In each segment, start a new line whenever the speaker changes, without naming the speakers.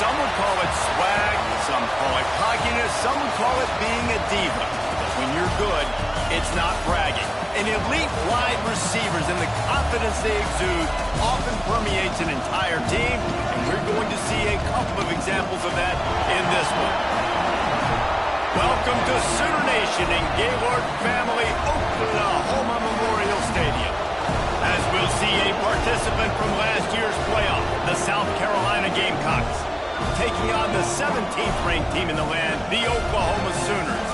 Some would call it swag, some call it cockiness, some would call it being a diva. But when you're good, it's not bragging. And elite wide receivers and the confidence they exude often permeates an entire team, and we're going to see a couple of examples of that in this one. Welcome to Sooner Nation and Gaylord Family Oklahoma Memorial Stadium. As we'll see a participant from last year's playoff, the South Carolina Gamecocks, taking on the 17th ranked team in the land, the Oklahoma Sooners.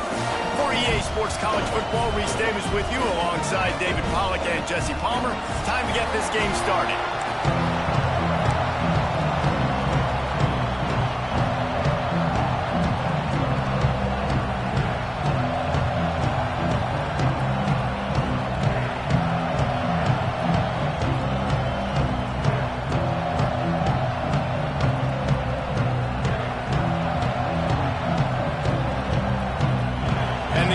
For EA Sports College Football, Reese Davis with you alongside David Pollack and Jesse Palmer. Time to get this game started.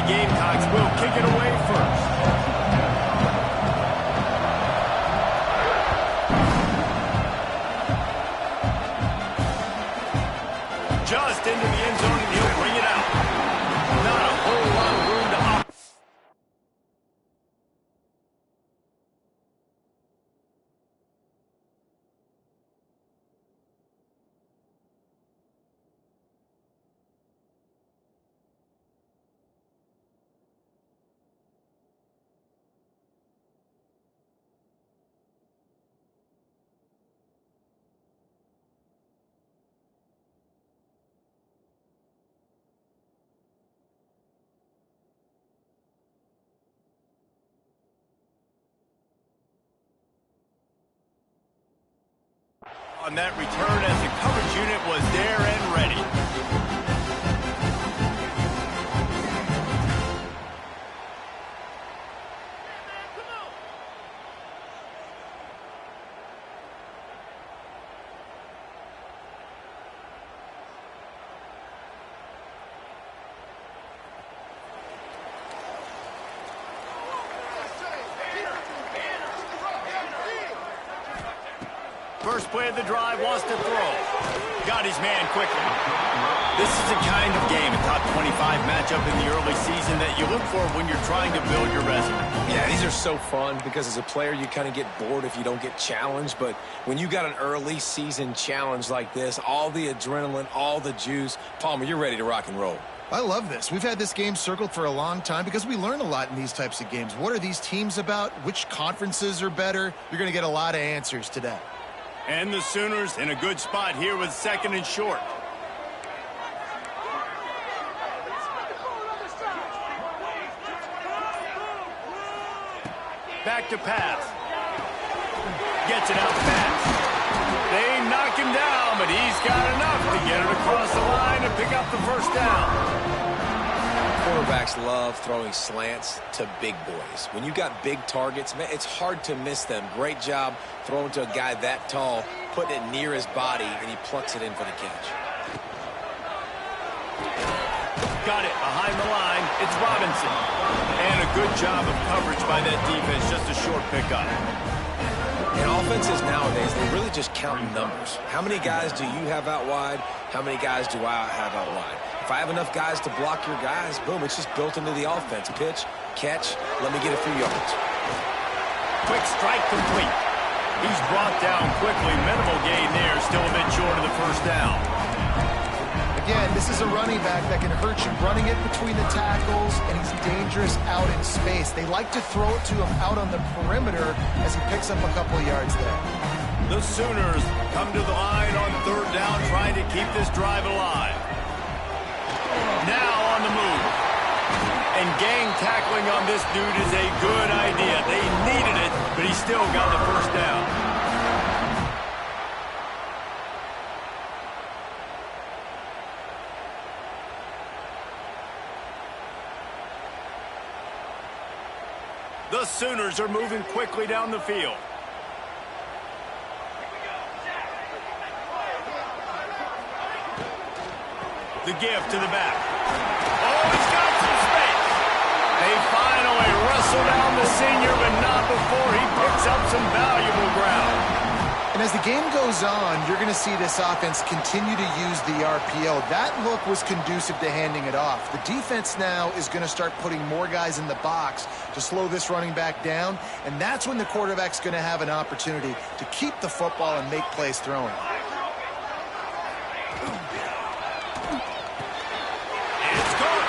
Gamecocks will kick it away first. Just into the end zone, and he'll bring it out. Not a whole lot of room to operate. On that return as the coverage unit was there and ready. First play of the drive, wants to throw. Got his man quickly. This is the kind of game, a top 25 matchup in the early season that you look for when you're trying to build your resume.
Yeah, these are so fun because as a player, you kind of get bored if you don't get challenged. But when you got an early season challenge like this, all the adrenaline, all the juice, Palmer, you're ready to rock and roll.
I love this. We've had this game circled for a long time because we learn a lot in these types of games. What are these teams about? Which conferences are better? You're going to get a lot of answers today.
And the Sooners in a good spot here with second and short. Back to pass. Gets it out fast. They knock him down, but he's got enough to get it across the line and pick up the first down.
Quarterbacks love throwing slants to big boys. When you got big targets, man, it's hard to miss them. Great job throwing to a guy that tall, putting it near his body, and he plucks it in for the catch.
Got it behind the line. It's Robinson. And a good job of coverage by that defense. Just a short pickup.
In offenses nowadays, they really just count numbers. How many guys do you have out wide? How many guys do I have out wide? If I have enough guys to block your guys, boom, it's just built into the offense. Pitch, catch, let me get a few yards.
Quick strike complete. He's brought down quickly. Minimal gain there. Still a bit short of the first down.
Again, this is a running back that can hurt you running it between the tackles, and he's dangerous out in space. They like to throw it to him out on the perimeter as he picks up a couple of yards there.
The Sooners come to the line on third down, trying to keep this drive alive. Now on the move. And gang tackling on this dude is a good idea. They needed it, but he still got the first down. The Sooners are moving quickly down the field. The give to the back. Oh, he's got some space. They finally wrestle down the senior, but not before he picks up some valuable ground.
And And as the game goes on, you're going to see this offense continue to use the RPO. That look was conducive to handing it off. The defense now is going to start putting more guys in the box to slow this running back down, and that's when the quarterback's going to have an opportunity to keep the football and make plays throwing.
It's good.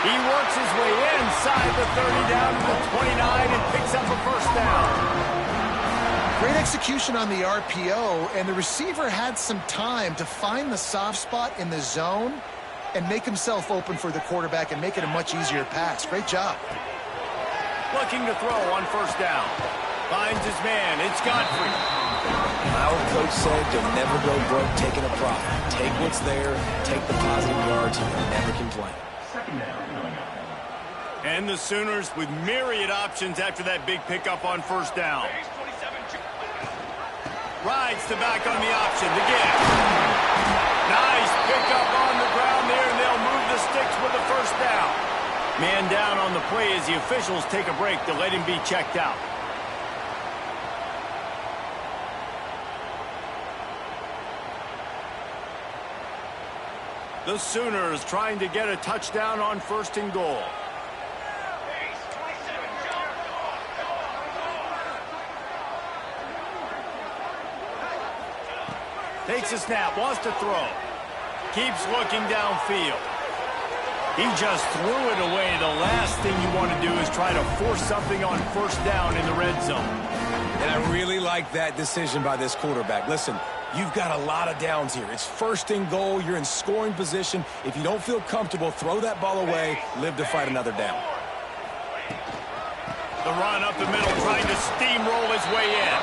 He works his way inside the 30 down to the 29 and picks up a first down.
Great execution on the RPO, and the receiver had some time to find the soft spot in the zone and make himself open for the quarterback and make it a much easier pass. Great job.
Looking to throw on first down. Finds his man. It's Godfrey.
Our coach said you'll never go broke taking a profit. Take what's there, take the positive yards, and you'll never complain.
And the Sooners with myriad options after that big pickup on first down. Rides to back on the option. The give. Nice pickup on the ground there, and they'll move the sticks with the first down. Man down on the play as the officials take a break to let him be checked out. The Sooners trying to get a touchdown on first and goal. Takes a snap, wants to throw. Keeps looking downfield. He just threw it away. The last thing you want to do is try to force something on first down in the red zone.
And I really like that decision by this quarterback. Listen, you've got a lot of downs here. It's first and goal. You're in scoring position. If you don't feel comfortable, throw that ball away. Live to fight another down.
The run up the middle, trying to steamroll his way in.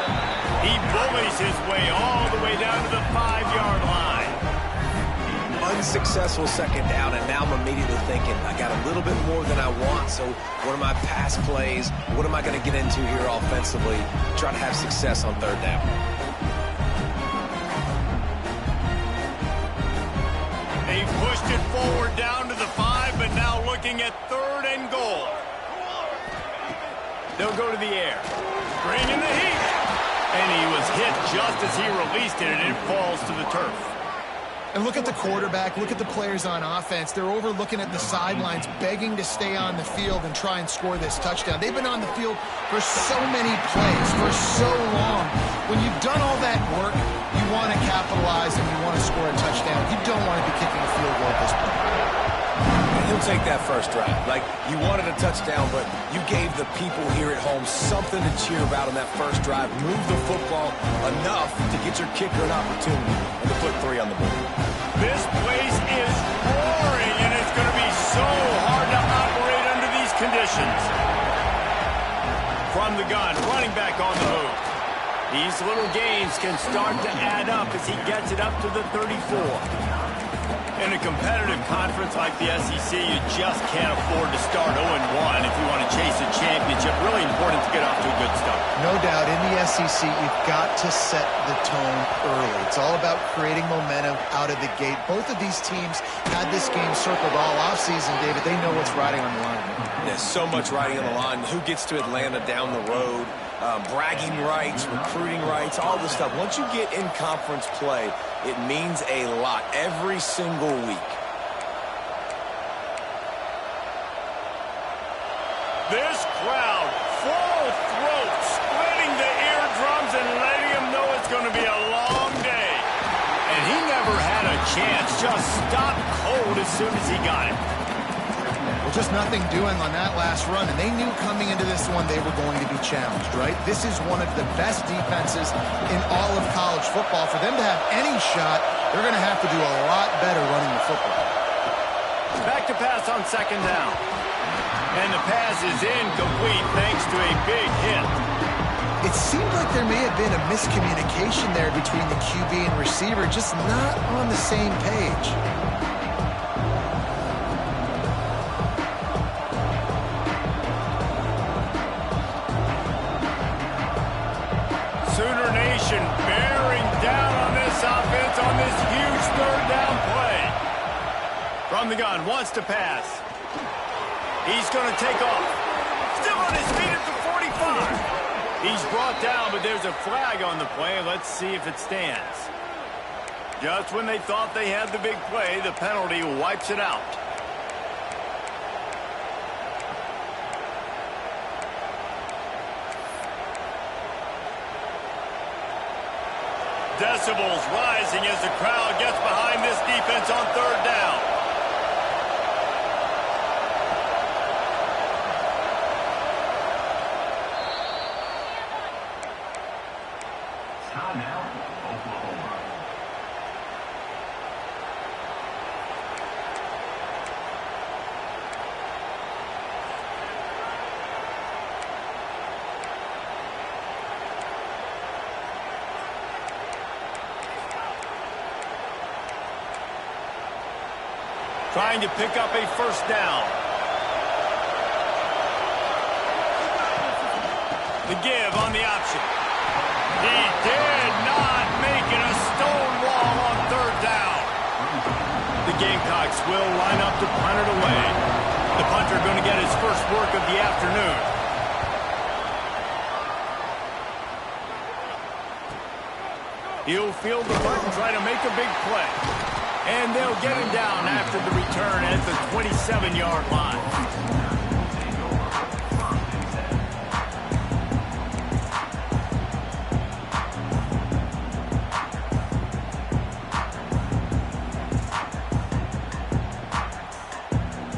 He bullies his way all the way down to the 5-yard line.
Unsuccessful second down, and now I'm immediately thinking, I got a little bit more than I want, so what are my pass plays? What am I going to get into here offensively? Try to have success on third down.
They pushed it forward down to the 5, but now looking at third and goal. They'll go to the air. Bringing the heat. And he was hit just as he released it, and it falls to the turf.
And look at the quarterback. Look at the players on offense. They're overlooking at the sidelines, begging to stay on the field and try and score this touchdown. They've been on the field for so many plays, for so long. When you've done all that work, you want to capitalize and you want to score a touchdown. You don't want to be kicking a field goal at this point.
He'll take that first drive. Like, you wanted a touchdown, but you gave the people here at home something to cheer about on that first drive. Move the football enough to get your kicker an opportunity and to put 3 on the board.
This place is roaring, and it's going to be so hard to operate under these conditions. From the gun, running back on the move. These little gains can start to add up as he gets it up to the 34. In a competitive conference like the SEC, you just can't afford to start 0-1 if you want to chase a championship. Really important to get off to a good start.
No doubt, in the SEC, you've got to set the tone early. It's all about creating momentum out of the gate. Both of these teams had this game circled all offseason, David. They know what's riding on the line.
There's so much riding on the line. Who gets to Atlanta down the road? Bragging rights, recruiting rights, all this stuff. Once you get in conference play, it means a lot every single week.
This crowd, full throat, splitting the eardrums and letting him know it's going to be a long day. And he never had a chance, just stopped cold as soon as he got it.
Well, just nothing doing on that last run, and they knew coming into this one they were going to be challenged, right? This is one of the best defenses in all of college football. For them to have any shot, they're going to have to do a lot better running the football.
Back to pass on second down. And the pass is incomplete thanks to a big hit.
It seemed like there may have been a miscommunication there between the QB and receiver, just not on the same page.
Sooner Nation bearing down on this offense on this huge third down play. From the gun, wants to pass. He's going to take off. Still on his feet at the 45. He's brought down, but there's a flag on the play. Let's see if it stands. Just when they thought they had the big play, the penalty wipes it out. Decibels rising as the crowd gets behind this defense on third down.
Timeout, Oklahoma.
Trying to pick up a first down. The give on the option. He did not make it a stone wall on third down. The Gamecocks will line up to punt it away. The punter going to get his first work of the afternoon. He'll field the punt and try to make a big play. And they'll get him down after the return at the 27-yard line.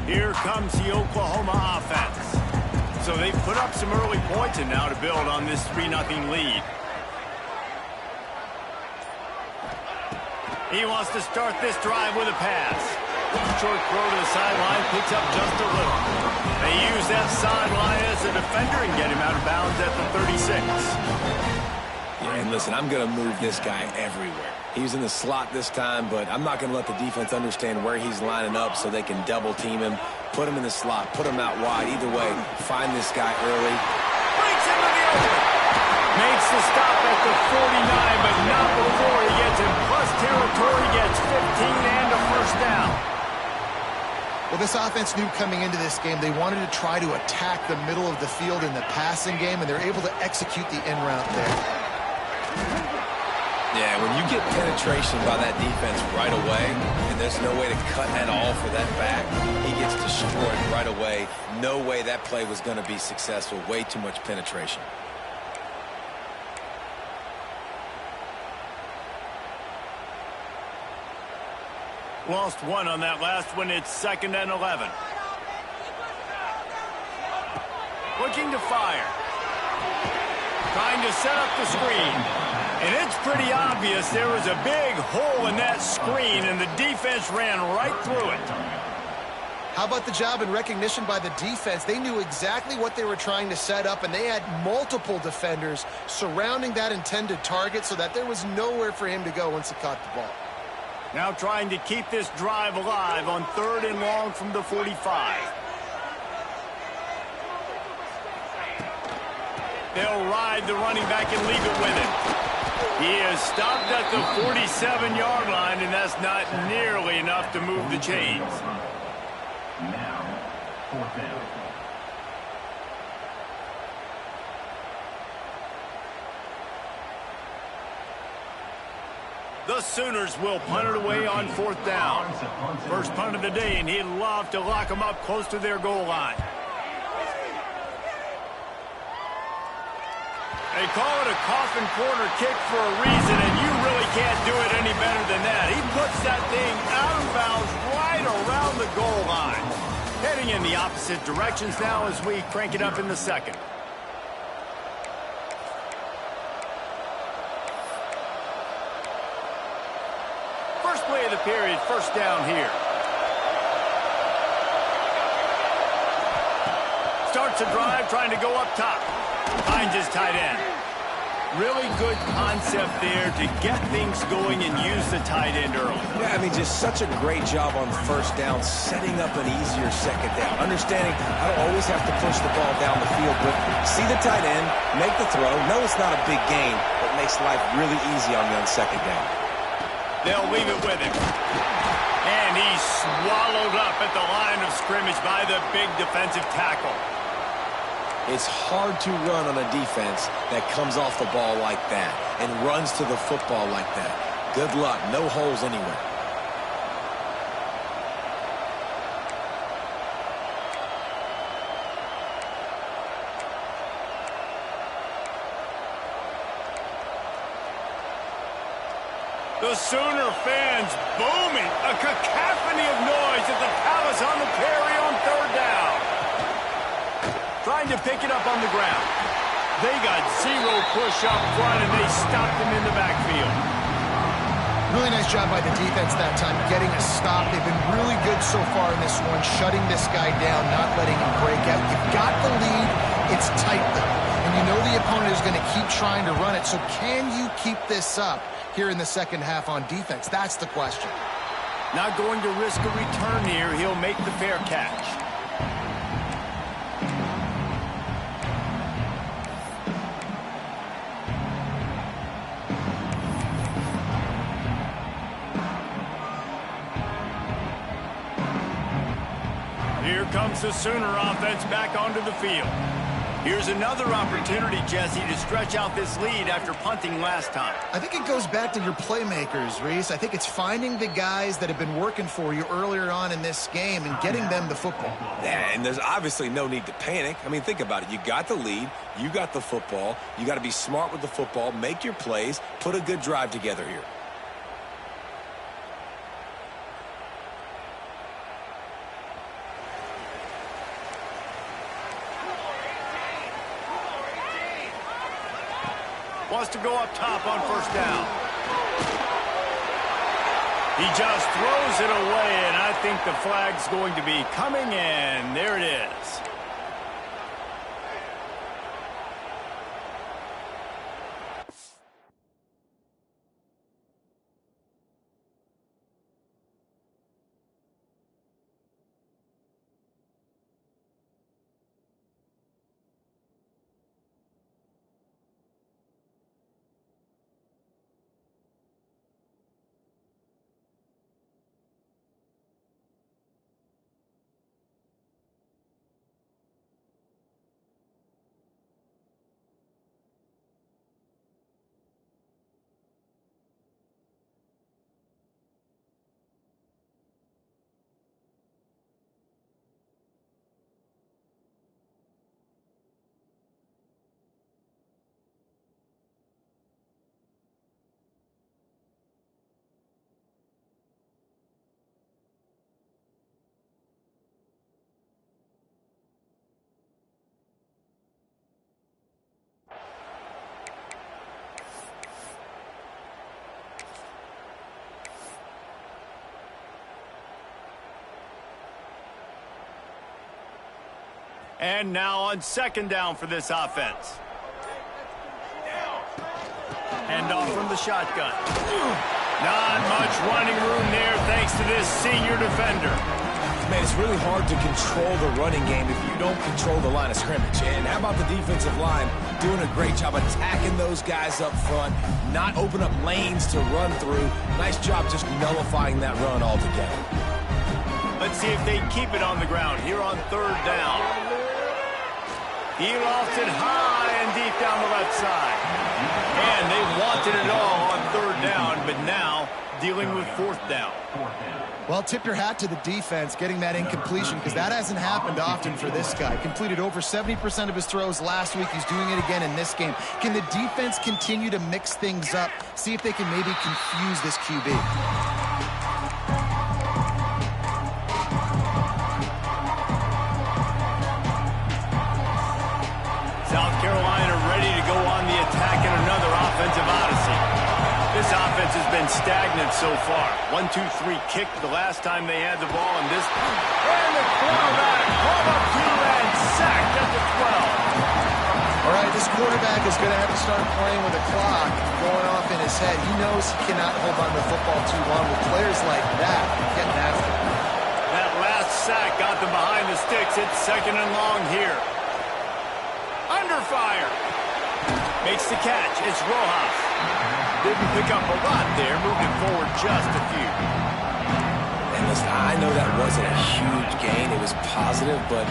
Here comes the Oklahoma offense. So they put up some early points and now to build on this 3-0 lead. He wants to start this drive with a pass. Short throw to the sideline, picks up just a little. They use that sideline as a defender and get him out of bounds at the 36.
Yeah, and listen, I'm going to move this guy everywhere. He's in the slot this time, but I'm not going to let the defense understand where he's lining up so they can double team him, put him in the slot, put him out wide. Either way, find this guy early.
Breaks into the open. Makes the stop at the 49, but not before he gets in plus territory, gets 15 and a first down.
Well, this offense knew coming into this game they wanted to try to attack the middle of the field in the passing game, and they're able to execute the in route there.
Yeah, when you get penetration by that defense right away, and there's no way to cut at all for that back, he gets destroyed right away. No way that play was going to be successful. Way too much penetration.
Lost one on that last one. It's 2nd and 11. Looking to fire. Trying to set up the screen. And it's pretty obvious there was a big hole in that screen, and the defense ran right through it.
How about the job and recognition by the defense? They knew exactly what they were trying to set up, and they had multiple defenders surrounding that intended target so that there was nowhere for him to go once he caught the ball.
Now trying to keep this drive alive on 3rd and long from the 45. They'll ride the running back and leave it with him. He is stopped at the 47-yard line, and that's not nearly enough to move the chains.
Now, 4th down.
The Sooners will punt it away on 4th down. First punt of the day, and he'd love to lock them up close to their goal line. They call it a coffin corner kick for a reason, and you really can't do it any better than that. He puts that thing out of bounds right around the goal line. Heading in the opposite directions now as we crank it up in the 2nd. First play of the period, first down here. Starts a drive, trying to go up top. Finds his tight end. Really good concept there to get things going and use the tight end early.
Yeah, I mean, just such a great job on first down, setting up an easier 2nd down. Understanding I don't always have to push the ball down the field, but see the tight end, make the throw. No, it's not a big gain, but makes life really easy on you on 2nd down.
They'll leave it with him. And he's swallowed up at the line of scrimmage by the big defensive tackle.
It's hard to run on a defense that comes off the ball like that and runs to the football like that. Good luck. No holes anywhere.
The Sooner fans booming. A cacophony of noise at the Palace on the carry on third down. Trying to pick it up on the ground. They got zero push up front, and they stopped him in the backfield.
Really nice job by the defense that time, getting a stop. They've been really good so far in this one, shutting this guy down, not letting him break out. You've got the lead. It's tight, though. And you know the opponent is going to keep trying to run it. So can you keep this up here in the second half on defense? That's the question.
Not going to risk a return here. He'll make the fair catch. Here comes the Sooner offense back onto the field. Here's another opportunity, Jesse, to stretch out this lead after punting last time.
I think it goes back to your playmakers, Reese. I think it's finding the guys that have been working for you earlier on in this game and getting them the football.
Yeah, and there's obviously no need to panic. I mean, think about it. You got the lead. You got the football. You got to be smart with the football, make your plays, put a good drive together here.
Wants to go up top on first down. He just throws it away, and I think the flag's going to be coming in. There it is. And now on second down for this offense. Hand off from the shotgun. Not much running room there thanks to this senior defender.
Man, it's really hard to control the running game if you don't control the line of scrimmage. And how about the defensive line doing a great job attacking those guys up front, not open up lanes to run through. Nice job just nullifying that run altogether.
Let's see if they keep it on the ground here on third down. He lost it high and deep down the left side. And they wanted it all on third down, but now dealing with fourth down.
Well, tip your hat to the defense getting that incompletion because that hasn't happened often for this guy. Completed over 70% of his throws last week. He's doing it again in this game. Can the defense continue to mix things up? See if they can maybe confuse this QB.
South Carolina ready to go on the attack in another offensive odyssey. This offense has been stagnant so far. 1-2-3 kick the last time they had the ball, and this... And the quarterback pulled up through and sacked at the 12.
All right, this quarterback is going to have to start playing with a clock going off in his head. He knows he cannot hold on to the football too long with players like that getting after him.
That last sack got them behind the sticks. It's second and long here. Under fire. Makes the catch. It's Rojas. Didn't pick up a lot there. Moved it forward just a few.
And the honest, I know that wasn't a huge gain. It was positive, but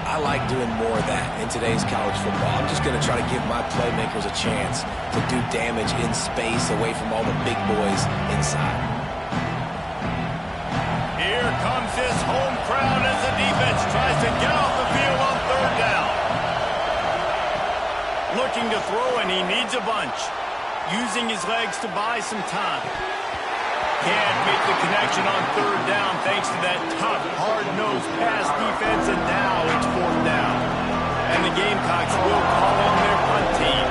I like doing more of that in today's college football. I'm just going to try to give my playmakers a chance to do damage in space away from all the big boys inside.
Here comes this home crowd as the defense tries to get off the field on third down. Looking to throw, and he needs a bunch. Using his legs to buy some time. Can't make the connection on third down thanks to that tough, hard-nosed pass defense, and now it's fourth down. And the Gamecocks will call on their punt team.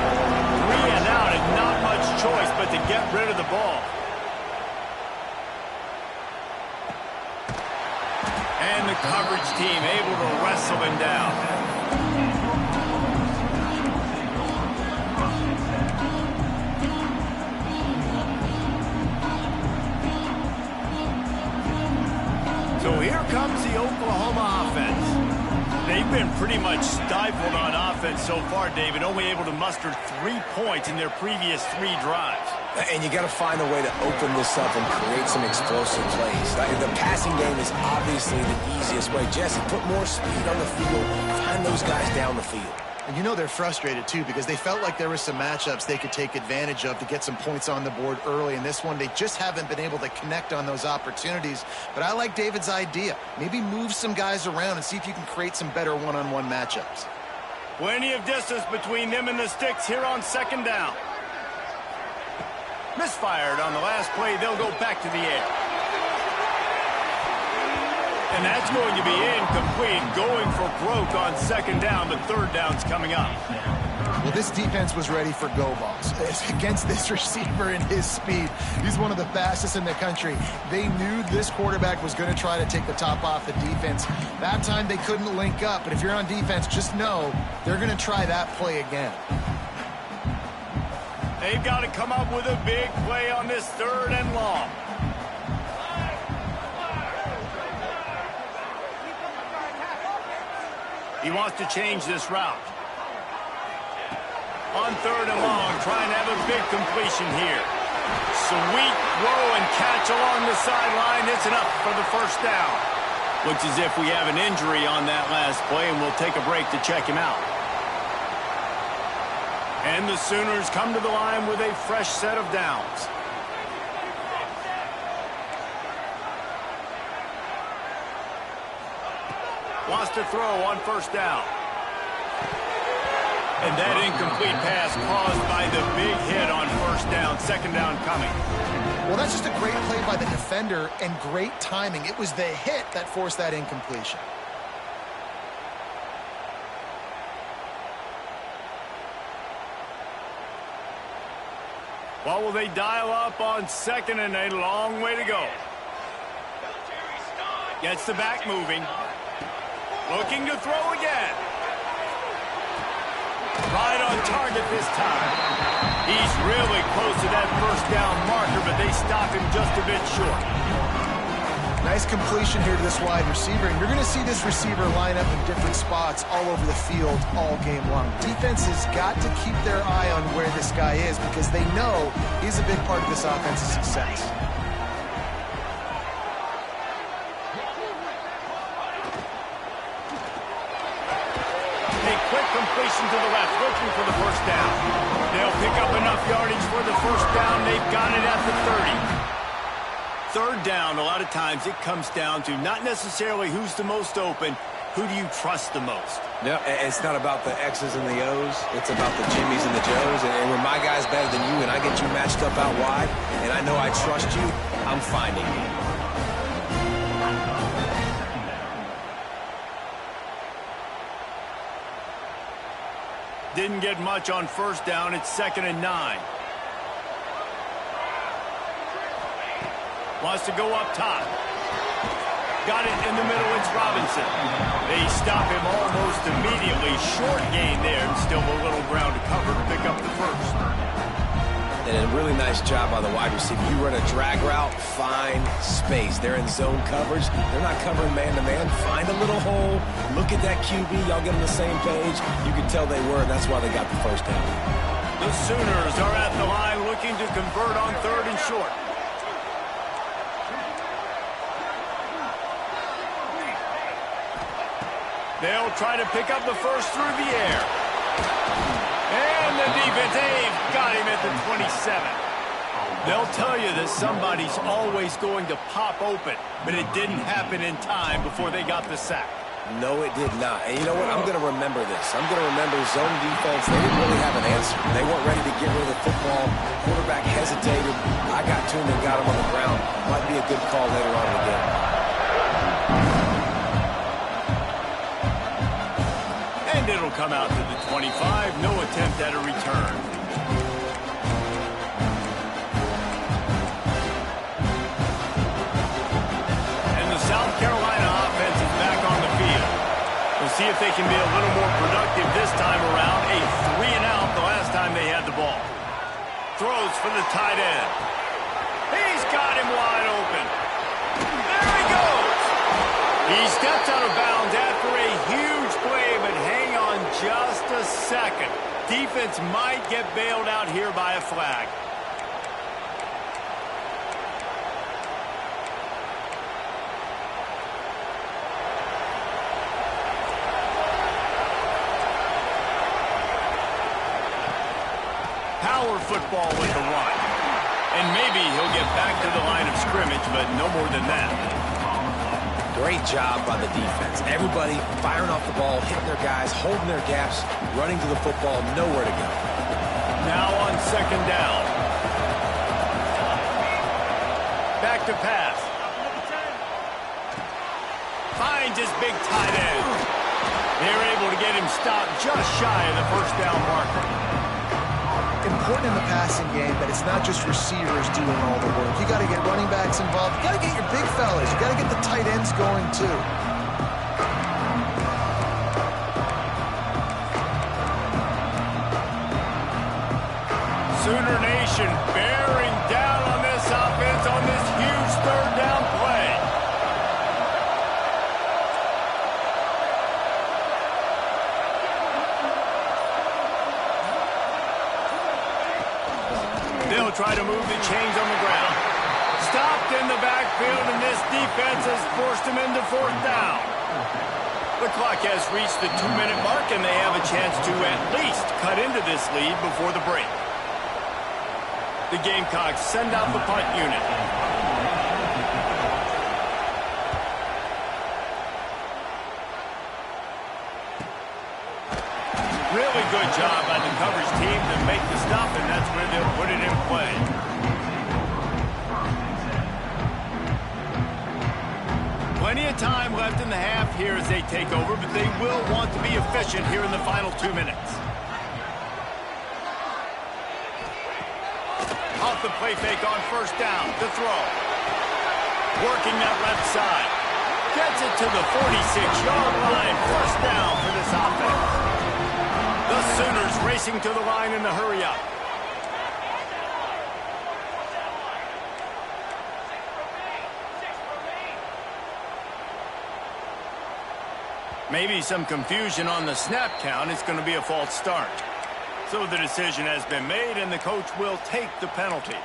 3 and out and not much choice but to get rid of the ball. And the coverage team able to wrestle him down. So here comes the Oklahoma offense. They've been pretty much stifled on offense so far, David, only able to muster 3 points in their previous 3 drives.
And you got to find a way to open this up and create some explosive plays. The passing game is obviously the easiest way. Jesse, put more speed on the field. Find those guys down the field.
And you know they're frustrated, too, because they felt like there were some matchups they could take advantage of to get some points on the board early. In this one, they just haven't been able to connect on those opportunities. But I like David's idea. Maybe move some guys around and see if you can create some better one-on-one matchups.
Plenty of distance between them and the sticks here on second down. Misfired on the last play. They'll go back to the air. And that's going to be incomplete, going for broke on second down, but third down's coming up.
Well, this defense was ready for go balls. Against this receiver and his speed, he's one of the fastest in the country. They knew this quarterback was going to try to take the top off the defense. That time they couldn't link up, but if you're on defense, just know they're going to try that play again.
They've got to come up with a big play on this third and long. He wants to change this route. On third and long, trying to have a big completion here. Sweet throw and catch along the sideline. It's enough for the first down. Looks as if we have an injury on that last play, and we'll take a break to check him out. And the Sooners come to the line with a fresh set of downs. Wants to throw on first down. And that incomplete pass caused by the big hit on first down. Second down coming.
Well, that's just a great play by the defender and great timing. It was the hit that forced that incompletion.
What will they dial up on second and a long way to go? Gets the back moving. Looking to throw again. Right on target this time. He's really close to that first down marker, but they stop him just a bit short.
Nice completion here to this wide receiver, and you're going to see this receiver line up in different spots all over the field all game long. Defense has got to keep their eye on where this guy is because they know he's a big part of this offense's success.
Completion to the left, looking for the first down. They'll pick up enough yardage for the first down. They've got it at the 30. Third down, a lot of times it comes down to not necessarily who's the most open, who do you trust the most?
Yeah, it's not about the X's and the O's. It's about the Jimmys and the Joes. And when my guy's better than you and I get you matched up out wide and I know I trust you, I'm finding you.
Didn't get much on first down. It's 2nd and 9. Wants to go up top. Got it in the middle. It's Robinson. They stop him almost immediately. Short gain there. Still a little ground to cover to pick up the first.
And a really nice job by the wide receiver. You run a drag route, find space. They're in zone coverage. They're not covering man-to-man. Find a little hole. Look at that QB. Y'all get on the same page. You can tell they were, and that's why they got the first down.
The Sooners are at the line looking to convert on third and short. They'll try to pick up the first through the air. And the defense, they've got him at the 27. They'll tell you that somebody's always going to pop open, but it didn't happen in time before they got the sack.
No, it did not. And you know what? I'm going to remember this. I'm going to remember zone defense. They didn't really have an answer. They weren't ready to get rid of the football. Quarterback hesitated. I got to him and got him on the ground. Might be a good call later on in the game.
And it'll come out to the 25. No attempt at a return. And the South Carolina offense is back on the field. We'll see if they can be a little more productive this time around. A 3-and-out the last time they had the ball. Throws for the tight end. He's got him wide open. There he goes. He steps out of bounds after a huge play, but hang on just a second. Defense might get bailed out here by a flag. Power football with the one. And maybe he'll get back to the line of scrimmage, but no more than that.
Great job by the defense. Everybody firing off the ball, hitting their guys, holding their gaps, running to the football, nowhere to go.
Now on second down. Back to pass. Finds his big tight end. They're able to get him stopped just shy of the first down marker.
Important in the passing game that it's not just receivers doing all the work. You got to get running backs involved. You got to get your big fellas. You got to get the tight ends going too.
Sooner Nation bearing down on this offense on this huge third down play. They'll try to move the chains on the ground. Stopped in the backfield, and this defense has forced him into fourth down. The clock has reached the 2-minute mark, and they have a chance to at least cut into this lead before the break. The Gamecocks send out the punt unit. Really good job by the coverage team to make the stop, and that's where they'll put it in play. Plenty of time left in the half here as they take over, but they will want to be efficient here in the final 2 minutes. Off the play fake on first down, the throw. Working that left side. Gets it to the 46-yard line. First down for this offense. The Sooners racing to the line in the hurry-up. Maybe some confusion on the snap count. It's going to be a false start. So the decision has been made, and the coach will take the penalty.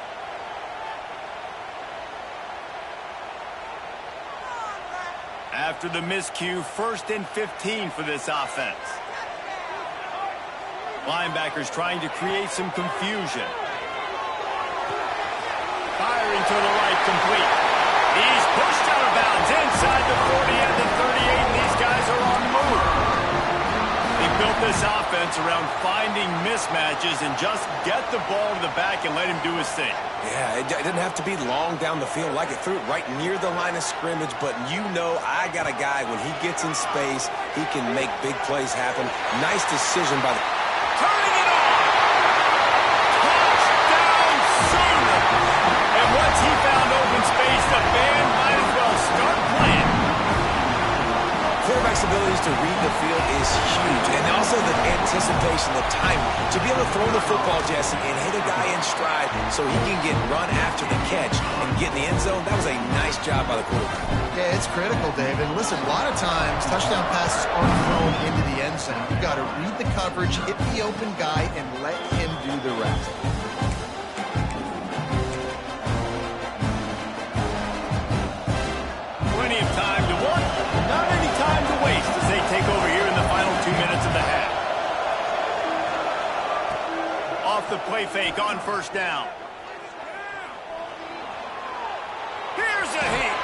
After the miscue, 1st and 15 for this offense. Linebackers trying to create some confusion. Firing to the right, complete. He's pushed out of bounds inside the 40 and the 38, and these guys are on the move. They built this offense around finding mismatches and just get the ball to the back and let him do his thing.
Yeah, it didn't have to be long down the field. Like it threw it right near the line of scrimmage, but you know I got a guy, when he gets in space, he can make big plays happen. Nice decision by the...
Turning it on! Touchdown Sooners! And once he found open space, the band might as well start playing.
Quarterback's abilities to read the field is huge, and also the anticipation, the timing. To be able to throw the football, Jesse, and hit a guy in stride so he can get run after the catch and get in the end zone, that was a nice job by the quarterback.
Yeah, it's critical, David. Listen, a lot of times touchdown passes aren't thrown into the end zone. You've got to read the coverage, hit the open guy, and let him do the rest.
Plenty of time to work, not any time to waste as they take over here the play fake on first down. Here's a heat.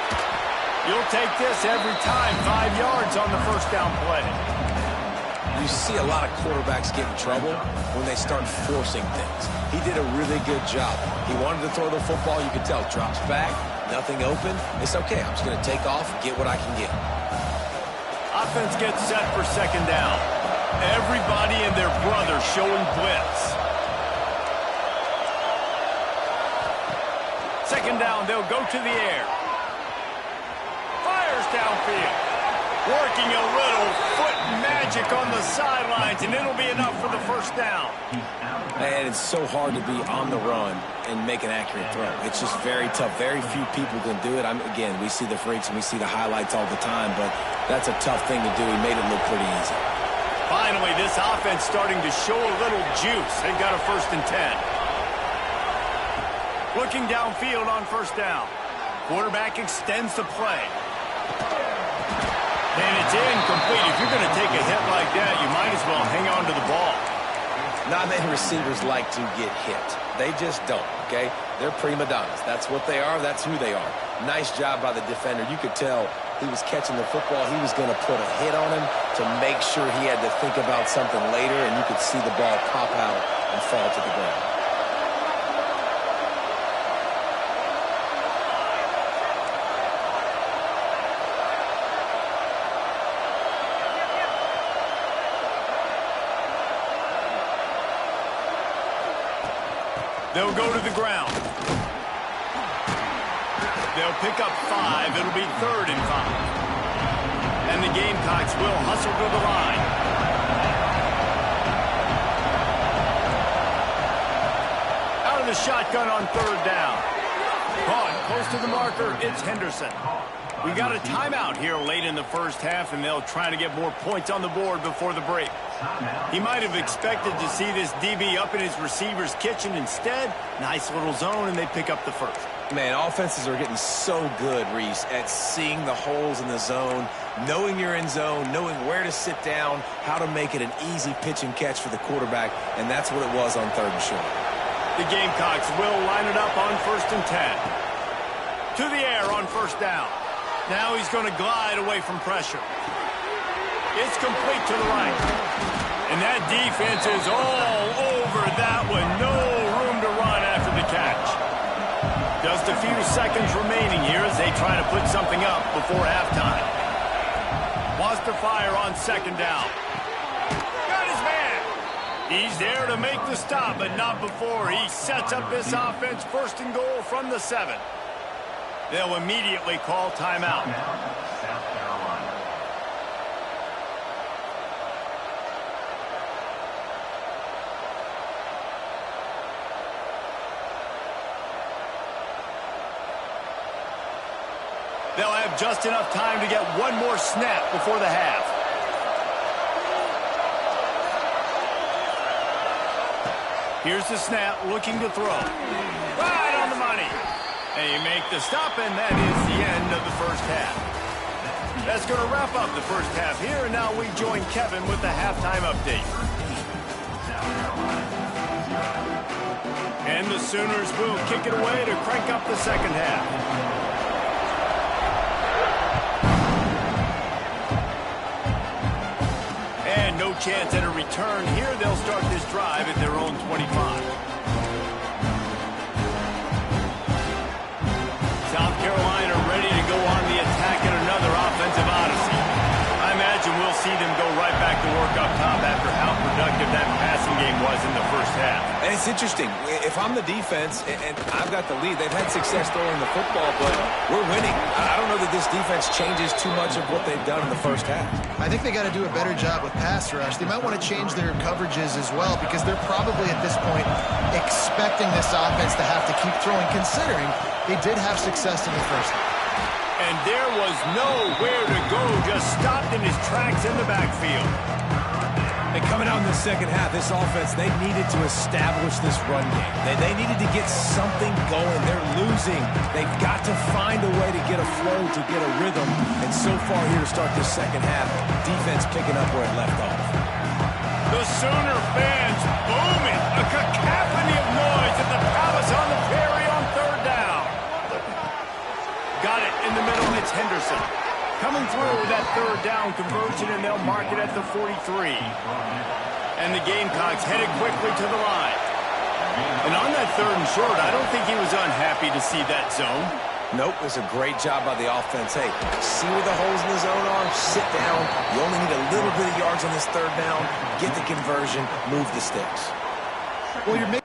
You'll take this every time. 5 yards on the first down play.
You see a lot of quarterbacks get in trouble when they start forcing things. He did a really good job. He wanted to throw the football. You could tell. Drops back. Nothing open. It's okay. I'm just going to take off and get what I can get.
Offense gets set for second down. Everybody and their brother showing blitz. Second down, they'll go to the air. Fires downfield. Working a little foot magic on the sidelines, and it'll be enough for the first down.
And it's so hard to be on the run and make an accurate throw. It's just very tough. Very few people can do it. Again, we see the freaks and we see the highlights all the time, but that's a tough thing to do. He made it look pretty easy.
Finally, this offense starting to show a little juice. They've got a 1st and 10. Looking downfield on first down. Quarterback extends the play. And it's incomplete. If you're going to take a hit like that, you might as well hang on to the ball.
Not many receivers like to get hit. They just don't, okay? They're prima donnas. That's what they are. That's who they are. Nice job by the defender. You could tell he was catching the football. He was going to put a hit on him to make sure he had to think about something later, and you could see the ball pop out and fall to the ground.
They'll go to the ground. They'll pick up 5. It'll be 3rd and 5. And the Gamecocks will hustle to the line. Out of the shotgun on 3rd down. Caught close to the marker. It's Henderson. We got a timeout here late in the first half, and they'll try to get more points on the board before the break. He might have expected to see this DB up in his receiver's kitchen. Instead, nice little zone, and they pick up the 1st.
Man, offenses are getting so good, Reese, at seeing the holes in the zone, knowing you're in zone, knowing where to sit down, how to make it an easy pitch and catch for the quarterback, and that's what it was on 3rd and short.
The Gamecocks will line it up on 1st and 10. To the air on first down. Now he's going to glide away from pressure. It's complete to the right. And that defense is all over that one. No room to run after the catch. Just a few seconds remaining here as they try to put something up before halftime. Wants to fire on second down. Got his man. He's there to make the stop, but not before he sets up this offense 1st and goal from the 7. They'll immediately call timeout.
South Carolina.
They'll have just enough time to get one more snap before the half. Here's the snap, looking to throw. Right on the money. They make the stop, and that is the end of the first half. That's going to wrap up the first half here, and now we join Kevin with the halftime update. And the Sooners will kick it away to crank up the second half. And no chance at a return here. They'll start this drive at their own 25. South Carolina ready to go on the attack in another offensive odyssey. I imagine we'll see them go right back to work up top after how productive that passing game was in the first half.
And it's interesting. If I'm the defense and I've got the lead, they've had success throwing the football, but we're winning. I don't know that this defense changes too much of what they've done in the first half.
I think they got to do a better job with pass rush. They might want to change their coverages as well because they're probably at this point expecting this offense to have to keep throwing, considering they did have success in the first half.
And there was nowhere to go, just stopped in his tracks in the backfield.
And coming out in the second half, this offense, they needed to establish this run game. They needed to get something going. They're losing. They've got to find a way to get a flow, to get a rhythm. And so far here to start this second half, defense picking up where it left off.
The The Sooner fans booming. A cacophony of noise at the Palace on the Prairie on third down. Got it in the middle, and it's Henderson. Coming through with that third down conversion, and they'll mark it at the 43. And the Gamecocks headed quickly to the line. And on that third and short, I don't think he was unhappy to see that zone.
Nope, it was a great job by the offense. Hey, see where the holes in the zone are? Sit down. You only need a little bit of yards on this third down. Get the conversion. Move the sticks.
Well, you're making...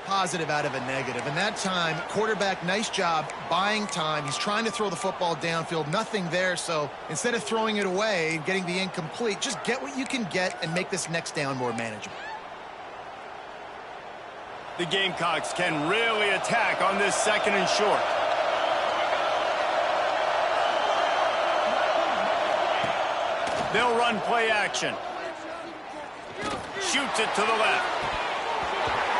Positive out of a negative. And that time, quarterback, nice job buying time. He's trying to throw the football downfield. Nothing there. So instead of throwing it away and getting the incomplete, just get what you can get and make this next down more manageable.
The Gamecocks can really attack on this second and short. They'll run play action. Shoots it to the left.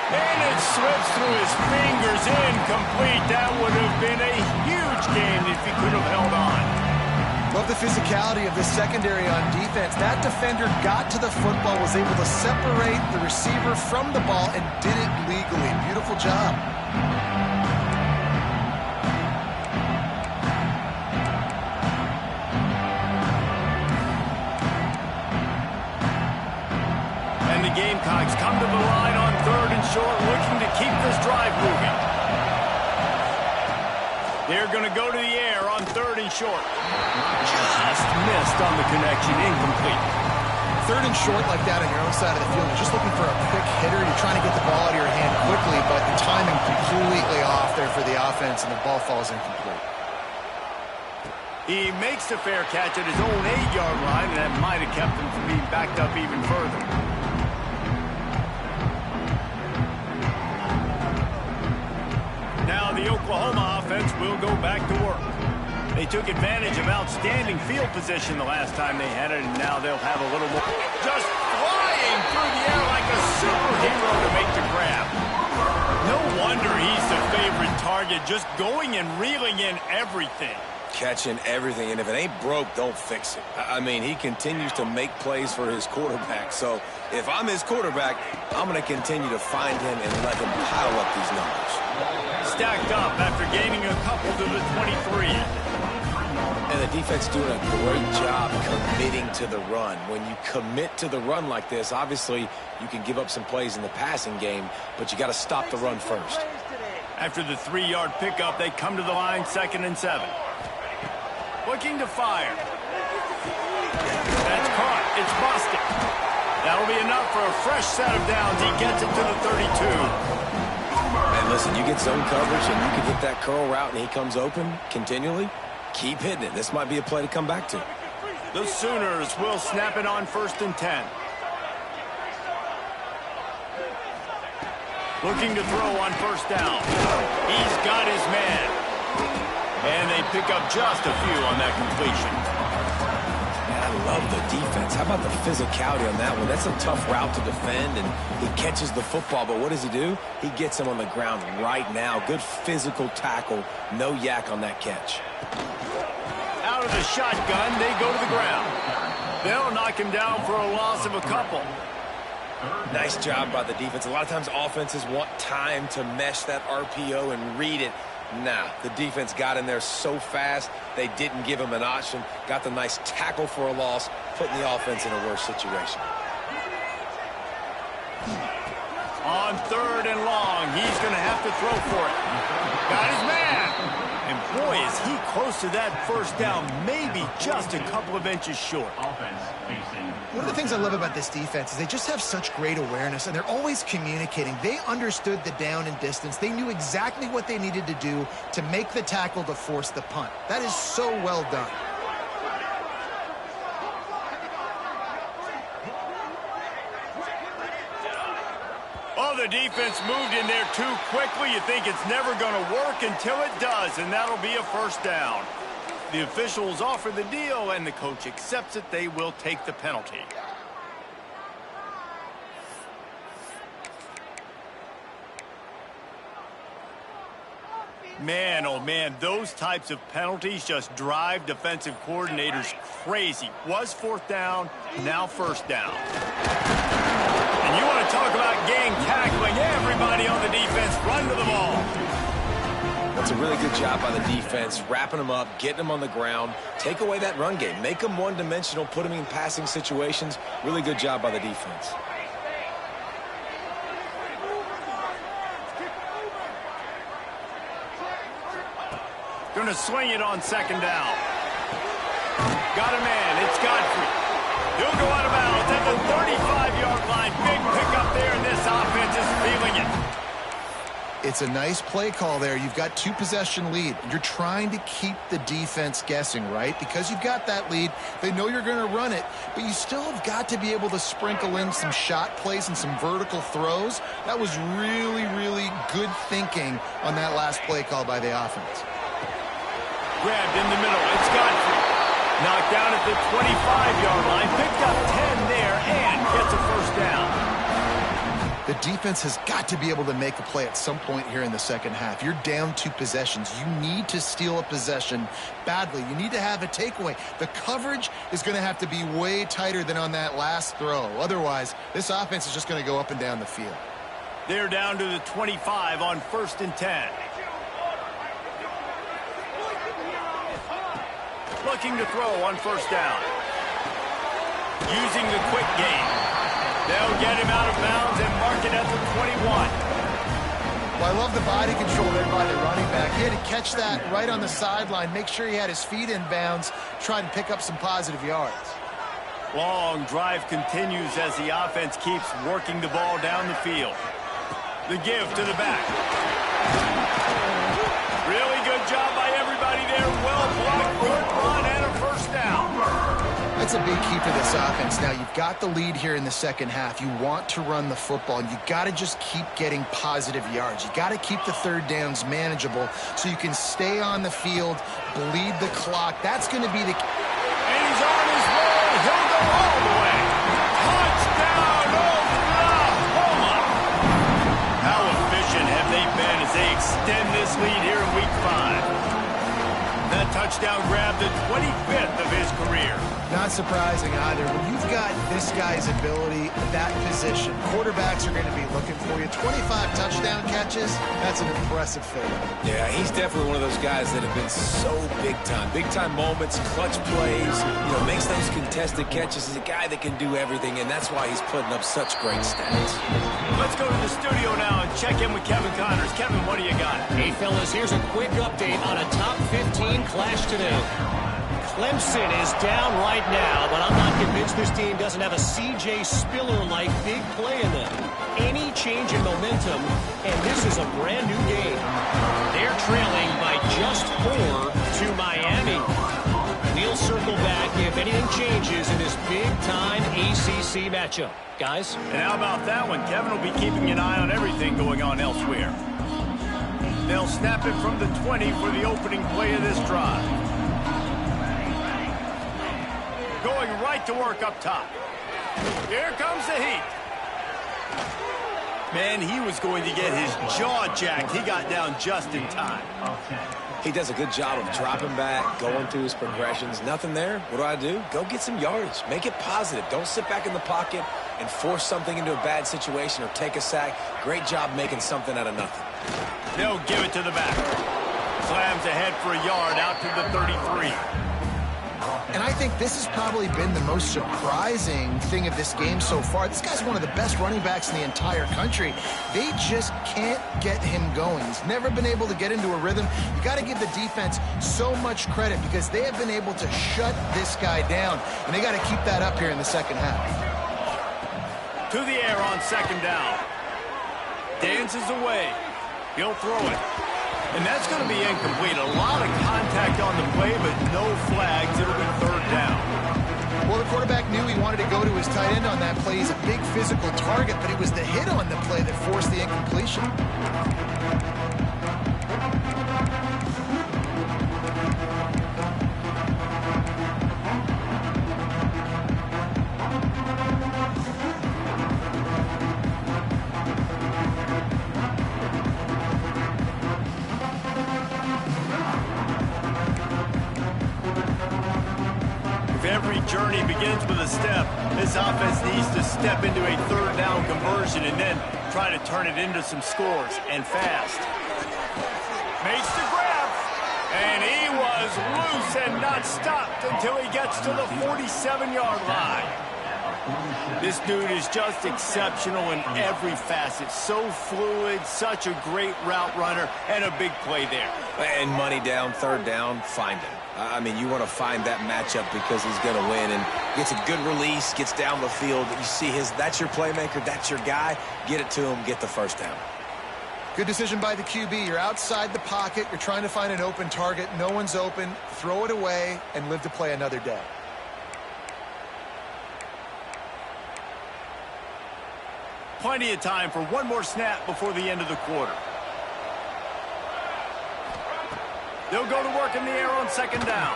And it slips through his fingers, incomplete. That would have been a huge game if he could have held on.
Love the physicality of this secondary on defense. That defender got to the football, was able to separate the receiver from the ball, and did it legally. Beautiful job.
And the Gamecocks come to the line on third and short, looking to keep this drive moving. They're going to go to the air on third and short. Just missed on the connection, incomplete.
Third and short like that on your own side of the field, you're just looking for a quick hitter. You're trying to get the ball out of your hand quickly, but the timing completely off there for the offense, and the ball falls incomplete.
He makes the fair catch at his own 8-yard line, and that might have kept him from being backed up even further. Now the Oklahoma offense will go back to work. They took advantage of outstanding field position the last time they had it, and now they'll have a little more. Just flying through the air like a superhero to make the grab. No wonder he's the favorite target, just going and reeling in everything.
Catching everything, and if it ain't broke, don't fix it. I mean, he continues to make plays for his quarterback, so if I'm his quarterback, I'm going to continue to find him and let him pile up these numbers.
Stacked up after gaining a couple to the 23.
And the defense doing a great job committing to the run. When you commit to the run like this, obviously you can give up some plays in the passing game, but you got to stop the run first.
After the 3-yard pickup, they come to the line, 2nd and 7. Looking to fire. That's caught. It's busted. That'll be enough for a fresh set of downs. He gets it to the 32.
And listen, you get zone coverage and you can hit that curl route and he comes open continually. Keep hitting it. This might be a play to come back to.
The Sooners will snap it on 1st and 10. Looking to throw on 1st down. He's got his man. And they pick up just a few on that completion.
Man, I love the defense. How about the physicality on that one? That's a tough route to defend, and he catches the football, but what does he do? He gets him on the ground right now. Good physical tackle. No yak on that catch.
Out of the shotgun, they go to the ground. They'll knock him down for a loss of a couple.
Nice job by the defense. A lot of times offenses want time to mesh that RPO and read it. Nah, the defense got in there so fast, they didn't give him an option. Got the nice tackle for a loss, putting the offense in a worse situation.
On 3rd and long, he's going to have to throw for it. Got his man. And boy, is he close to that first down, maybe just a couple of inches short.
One of the things I love about this defense is they just have such great awareness, and they're always communicating. They understood the down and distance. They knew exactly what they needed to do to make the tackle to force the punt. That is so well done.
Oh, the defense moved in there too quickly. You think it's never going to work until it does, and that'll be a first down. The officials offer the deal, and the coach accepts it. They will take the penalty. Man, oh man, those types of penalties just drive defensive coordinators crazy. Was 4th down, now 1st down. And you want to talk about gang tackling, everybody on the defense run to the ball.
That's a really good job by the defense, wrapping them up, getting them on the ground, take away that run game, make them one-dimensional, put them in passing situations. Really good job by the defense.
Going to swing it on 2nd down. Got a man, it's Godfrey. He'll go out of bounds at the 35-yard line. Big pickup there, and this offense is feeling it.
It's a nice play call there. You've got 2-possession lead. You're trying to keep the defense guessing, right? Because you've got that lead, they know you're going to run it, but you still have got to be able to sprinkle in some shot plays and some vertical throws. That was really, really good thinking on that last play call by the offense.
Grabbed in the middle, it's Godfrey. Knocked down at the 25-yard line, picked up 10 there, and gets a first down.
The defense has got to be able to make a play at some point here in the second half. You're down 2 possessions. You need to steal a possession badly. You need to have a takeaway. The coverage is going to have to be way tighter than on that last throw. Otherwise, this offense is just going to go up and down the field.
They're down to the 25 on 1st and 10. Looking to throw on 1st down. Using the quick game. They'll get him out of bounds and mark it at the 21.
Well, I love the body control there by the running back. He had to catch that right on the sideline, make sure he had his feet in bounds, try to pick up some positive yards.
Long drive continues as the offense keeps working the ball down the field. The give to the back. Really good job by everybody there. Well blocked, good run, and a first down.
That's a big key for this offense. Now, you've got the lead here in the second half. You want to run the football, and you got to just keep getting positive yards. You got to keep the 3rd downs manageable so you can stay on the field, bleed the clock. That's going to be the key.
And he's on his way. He'll go all the way. Touchdown, Oklahoma. How efficient have they been as they extend this lead here in Week 5? That touchdown grabbed the 25th of his career.
Not surprising either. When you've got this guy's ability at that position, quarterbacks are going to be looking for you. 25 touchdown catches, that's an impressive figure.
Yeah, he's definitely one of those guys that have been so big time. Big time moments, clutch plays, makes those contested catches. He's a guy that can do everything, and that's why he's putting up such great stats.
Let's go to the studio now and check in with Kevin Connors. Kevin, what do you got?
Hey, fellas, here's a quick update on a top 15 clash today. Clemson is down right now, but I'm not convinced this team doesn't have a C.J. Spiller-like big play in them. Any change in momentum, and this is a brand-new game. They're trailing by just 4 to Miami. We'll circle back if anything changes in this big-time ACC matchup. Guys?
And how about that one? Kevin will be keeping an eye on everything going on elsewhere. They'll snap it from the 20 for the opening play of this drive. Going right to work up top. Here comes the heat. Man, he was going to get his jaw jacked. He got down just in time.
He does a good job of dropping back, going through his progressions. Nothing there. What do? Go get some yardage. Make it positive. Don't sit back in the pocket and force something into a bad situation or take a sack. Great job making something out of nothing.
They'll give it to the back. Slams ahead for a yard out to the 33.
And I think this has probably been the most surprising thing of this game so far. This guy's one of the best running backs in the entire country. They just can't get him going. He's never been able to get into a rhythm. You got to give the defense so much credit because they have been able to shut this guy down, and they got to keep that up here in the second half.
To the air on second down. Dances away. He'll throw it. And that's going to be incomplete. A lot of contact on the play, but no flags. It'll be third down.
Well, the quarterback knew he wanted to go to his tight end on that play. He's a big physical target, but it was the hit on the play that forced the incompletion.
Every journey begins with a step. This offense needs to step into a third down conversion and then try to turn it into some scores, and fast. Makes the grab, and he was loose and not stopped until he gets to the 47-yard line. This dude is just exceptional in every facet. So fluid, such a great route runner, and a big play there.
And money down, third down, find him. I mean, you want to find that matchup because he's going to win and gets a good release, gets down the field. You see that's your playmaker, that's your guy. Get it to him, get the first down.
Good decision by the QB. You're outside the pocket. You're trying to find an open target. No one's open. Throw it away and live to play another day.
Plenty of time for one more snap before the end of the quarter. They'll go to work in the air on second down.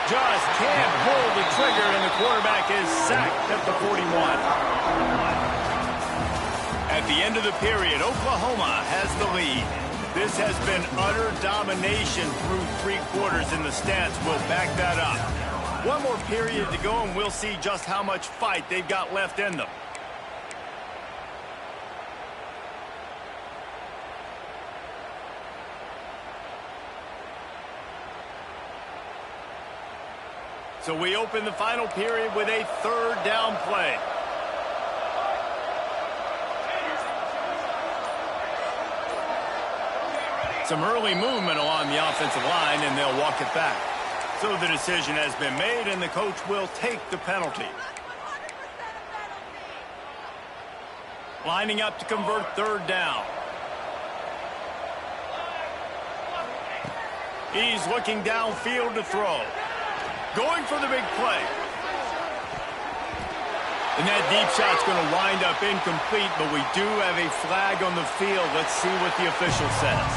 Just can't pull the trigger, and the quarterback is sacked at the 41. At the end of the period, Oklahoma has the lead. This has been utter domination through 3 quarters, and the stats will back that up. One more period to go, and we'll see just how much fight they've got left in them. So we open the final period with a third down play. Some early movement along the offensive line, and they'll walk it back. So the decision has been made, and the coach will take the penalty. Lining up to convert third down. He's looking downfield to throw. Going for the big play. And that deep shot's going to wind up incomplete, but we do have a flag on the field. Let's see what the official says.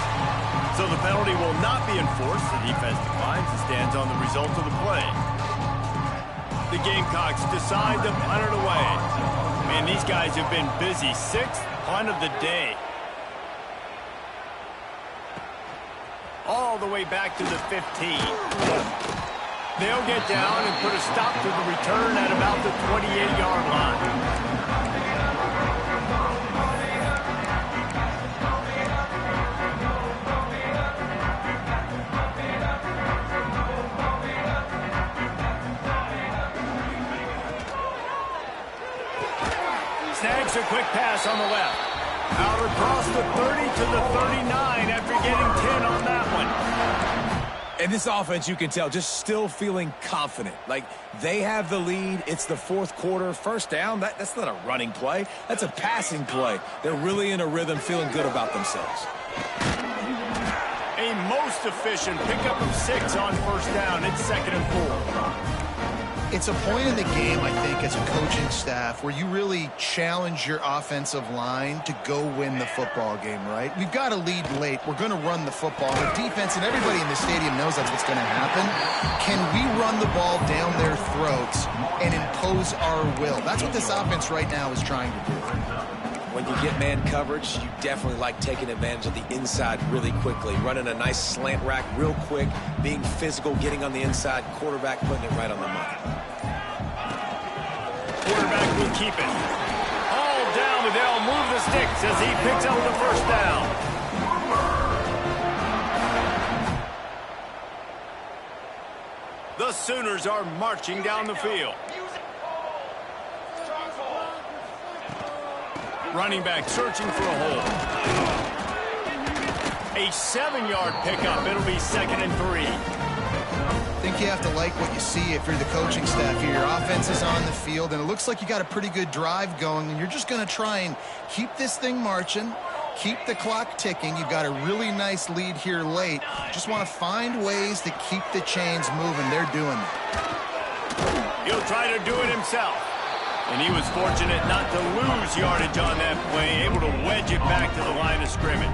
So the penalty will not be enforced. The defense declines and stands on the result of the play. The Gamecocks decide to punt it away. Man, these guys have been busy. 6th punt of the day. All the way back to the 15. They'll get down and put a stop to the return at about the 28-yard line. Snags a quick pass on the left. Out across the 30 to the 39 after getting 10 on that one.
And this offense, you can tell, just still feeling confident. Like, they have the lead. It's the fourth quarter. First down, that's not a running play. That's a passing play. They're really in a rhythm, feeling good about themselves.
A most efficient pickup of 6 on first down. It's 2nd and 4.
It's a point in the game, I think, as a coaching staff where you really challenge your offensive line to go win the football game, right? We've got to lead late. We're going to run the football. The defense and everybody in the stadium knows that's what's going to happen. Can we run the ball down their throats and impose our will? That's what this offense right now is trying to do.
When you get man coverage, you definitely like taking advantage of the inside really quickly, running a nice slant rack real quick, being physical, getting on the inside, quarterback putting it right on the money.
Quarterback will keep it. All down, but they'll move the sticks as he picks up the first down. The Sooners are marching down the field. Running back searching for a hole. A 7-yard pickup. It'll be 2nd and 3.
I think you have to like what you see if you're the coaching staff here. Your offense is on the field, and it looks like you got a pretty good drive going, and you're just going to try and keep this thing marching, keep the clock ticking. You've got a really nice lead here late. Just want to find ways to keep the chains moving. They're doing that.
He'll try to do it himself. And he was fortunate not to lose yardage on that play, able to wedge it back to the line of scrimmage.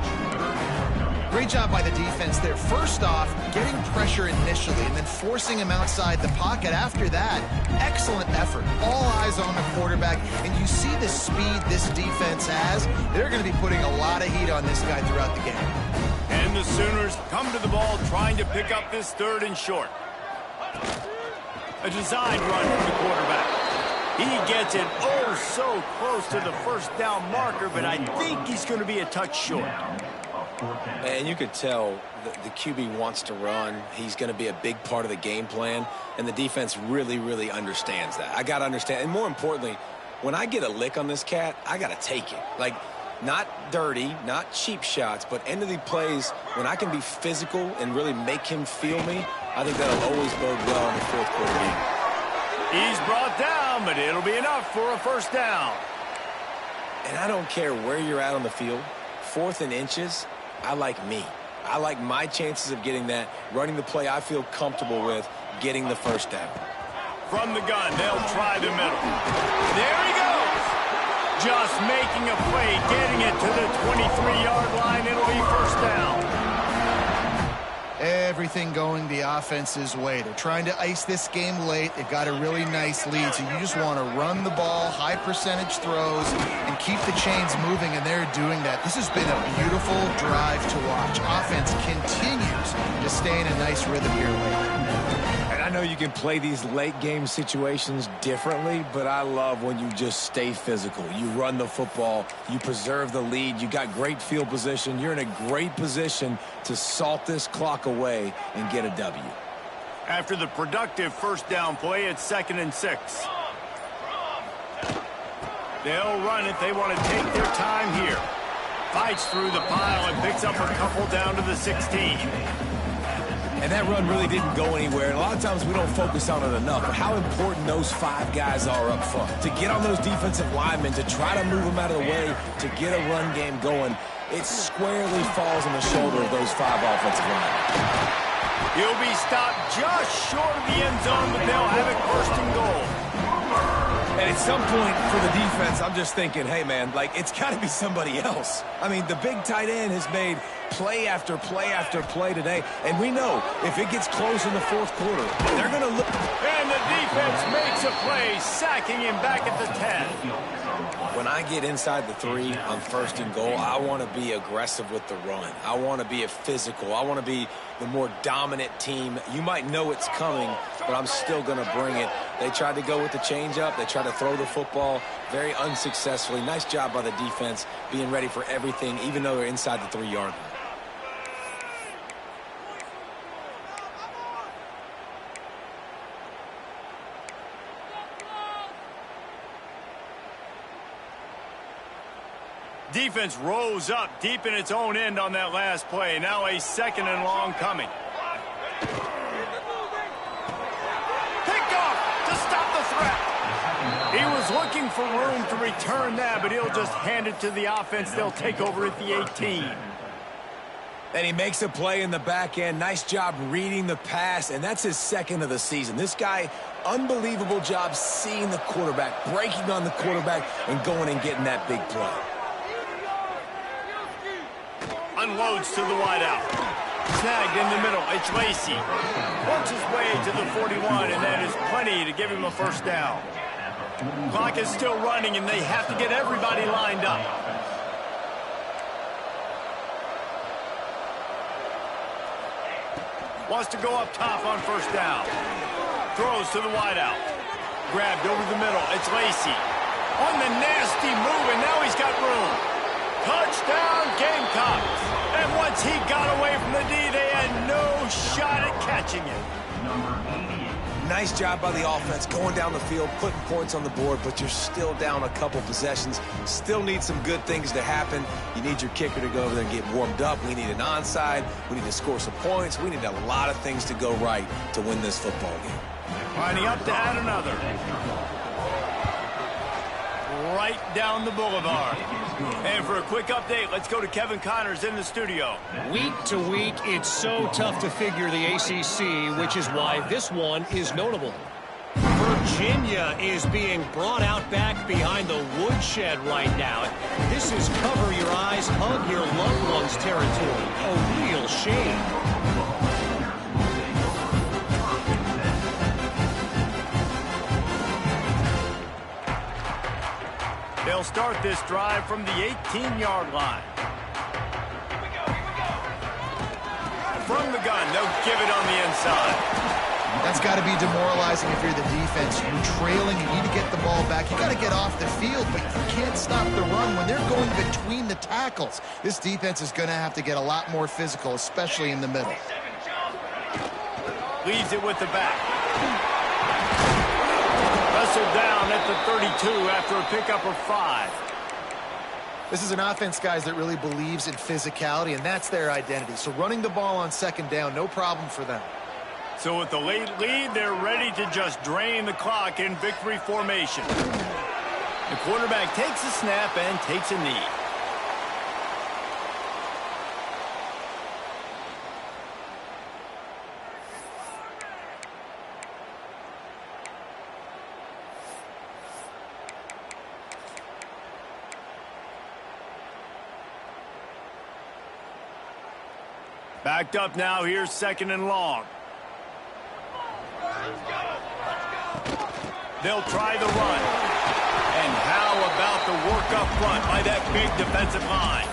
Great job by the defense there. First off, getting pressure initially and then forcing him outside the pocket. After that, excellent effort. All eyes on the quarterback. And you see the speed this defense has. They're going to be putting a lot of heat on this guy throughout the game.
And the Sooners come to the ball trying to pick up this 3rd and short. A design run from the quarterback. He gets it oh so close to the first down marker, but I think he's going to be a touch short.
And you could tell the QB wants to run. He's going to be a big part of the game plan, and the defense really, really understands that. I got to understand, and more importantly, when I get a lick on this cat, I got to take it. Like, not dirty, not cheap shots, but end of the plays, when I can be physical and really make him feel me, I think that'll always bode well in the 4th quarter game.
He's brought down, but it'll be enough for a first down.
And I don't care where you're at on the field, 4th and inches, I like me. I like my chances of getting that, running the play I feel comfortable with, getting the first down.
From the gun, they'll try the middle. There he goes. Just making a play, getting it to the 23-yard line. It'll be first down.
Everything going the offense's way. They're trying to ice this game late. They've got a really nice lead, so you just want to run the ball, high percentage throws, and keep the chains moving, and they're doing that. This has been a beautiful drive to watch. Offense continues to stay in a nice rhythm here late.
And I know you can play these late game situations differently, but I love when you just stay physical. You run the football, you preserve the lead, you got great field position, you're in a great position to salt this clock away and get a W.
After the productive first down play, it's 2nd and 6. They'll run it. They want to take their time here. Fights through the pile and picks up a couple down to the 16.
And that run really didn't go anywhere. And a lot of times we don't focus on it enough. But how important those 5 guys are up front. To get on those defensive linemen, to try to move them out of the way, to get a run game going, it squarely falls on the shoulder of those 5 offensive linemen.
He'll be stopped just short of the end zone, but they'll have it 1st and goal.
And at some point for the defense, I'm just thinking, hey, man, like, it's got to be somebody else. I mean, the big tight end has made play after play after play today. And we know if it gets close in the 4th quarter, they're going to look.
And the defense makes a play, sacking him back at the 10.
When I get inside the 3 on 1st and goal, I want to be aggressive with the run. I want to be a physical. I want to be the more dominant team. You might know it's coming, but I'm still going to bring it. They tried to go with the changeup. They tried to throw the football very unsuccessfully. Nice job by the defense being ready for everything, even though they're inside the 3-yard line.
Defense rose up deep in its own end on that last play. Now a 2nd and long coming. Picked off to stop the threat. He was looking for room to return that, but he'll just hand it to the offense. They'll take over at the 18.
And he makes a play in the back end. Nice job reading the pass, and that's his 2nd of the season. This guy, unbelievable job seeing the quarterback, breaking on the quarterback, and going and getting that big play.
Unloads to the wideout. Snagged in the middle. It's Lacy. Works his way to the 41, and that is plenty to give him a first down. Clock is still running, and they have to get everybody lined up. Wants to go up top on first down. Throws to the wideout. Grabbed over the middle. It's Lacy. On the nasty move, and now he's got room. Touchdown, Gamecocks. And once he got away from the D, they had no shot at catching him.
Nice job by the offense going down the field, putting points on the board, but you're still down a couple possessions. Still need some good things to happen. You need your kicker to go over there and get warmed up. We need an onside. We need to score some points. We need a lot of things to go right to win this football game.
Lining up to add another. Right down the boulevard. And for a quick update, let's go to Kevin Connors in the studio.
Week to week, it's so tough to figure the ACC, which is why this one is notable. Virginia is being brought out back behind the woodshed right now. This is cover your eyes, hug your loved ones territory. A real shame.
They'll start this drive from the 18-yard line. From the gun, they'll give it on the inside.
That's got to be demoralizing if you're the defense. You're trailing, you need to get the ball back. You got to get off the field, but you can't stop the run when they're going between the tackles. This defense is going to have to get a lot more physical, especially in the middle.
Leaves it with the back. Wrestled down at the 32 after a pickup of 5.
This is an offense, guys, that really believes in physicality, and that's their identity. So running the ball on second down, no problem for them.
So with the late lead, they're ready to just drain the clock in victory formation. The quarterback takes a snap and takes a knee. Backed up now, here's 2nd and long. They'll try the run. And how about the work up front by that big defensive line?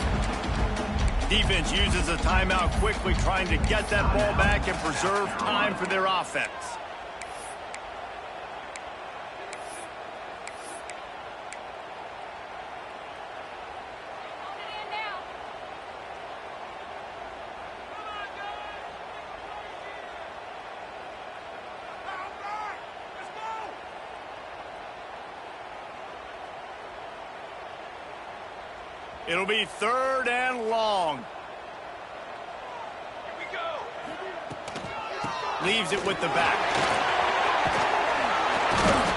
Defense uses a timeout quickly, trying to get that ball back and preserve time for their offense. It'll be 3rd and long. Here we go. Leaves it with the back.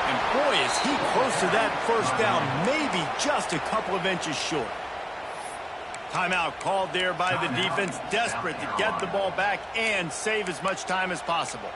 And boy, is he close to that first down, maybe just a couple of inches short. Timeout called there by the defense, desperate to get the ball back and save as much time as possible.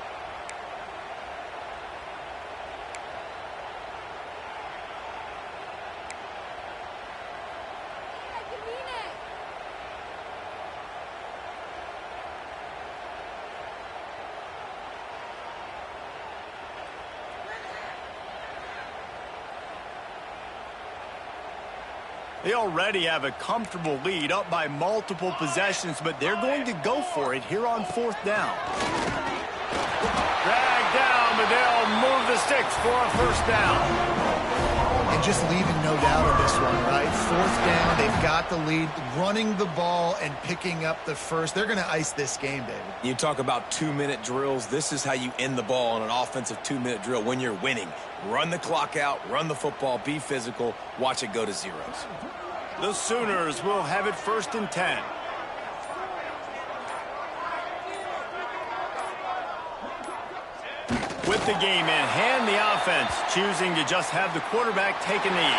They already have a comfortable lead, up by multiple possessions, but they're going to go for it here on 4th down. Dragged down, but they'll move the sticks for a first down.
And just leaving no doubt on this one, right? 4th down, they've got the lead, running the ball and picking up the first. They're going to ice this game, David.
You talk about 2-minute drills. This is how you end the ball on an offensive 2-minute drill when you're winning. Run the clock out, run the football, be physical, watch it go to zeros.
The Sooners will have it 1st and 10. With the game in hand, the offense choosing to just have the quarterback take a knee.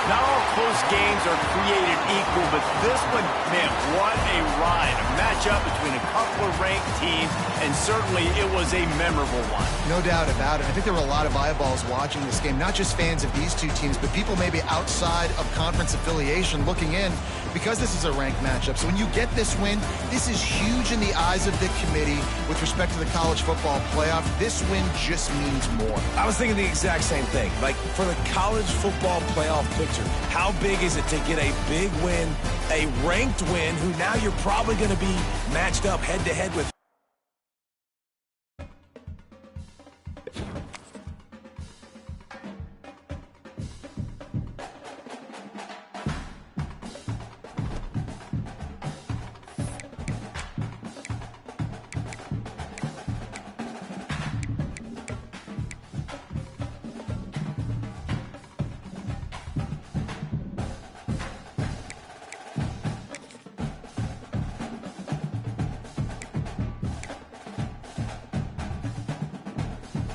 Not all close games are created equal, but this one, man, what a ride. A matchup between a couple of ranked teams, and certainly it was a memorable one.
No doubt about it. I think there were a lot of eyeballs watching this game, not just fans of these two teams, but people maybe outside of conference affiliation looking in. because this is a ranked matchup. So when you get this win, this is huge in the eyes of the committee with respect to the college football playoff. This win just means more.
I was thinking the exact same thing. Like, for the college football playoff picture, how big is it to get a big win, a ranked win, who now you're probably going to be matched up head-to-head with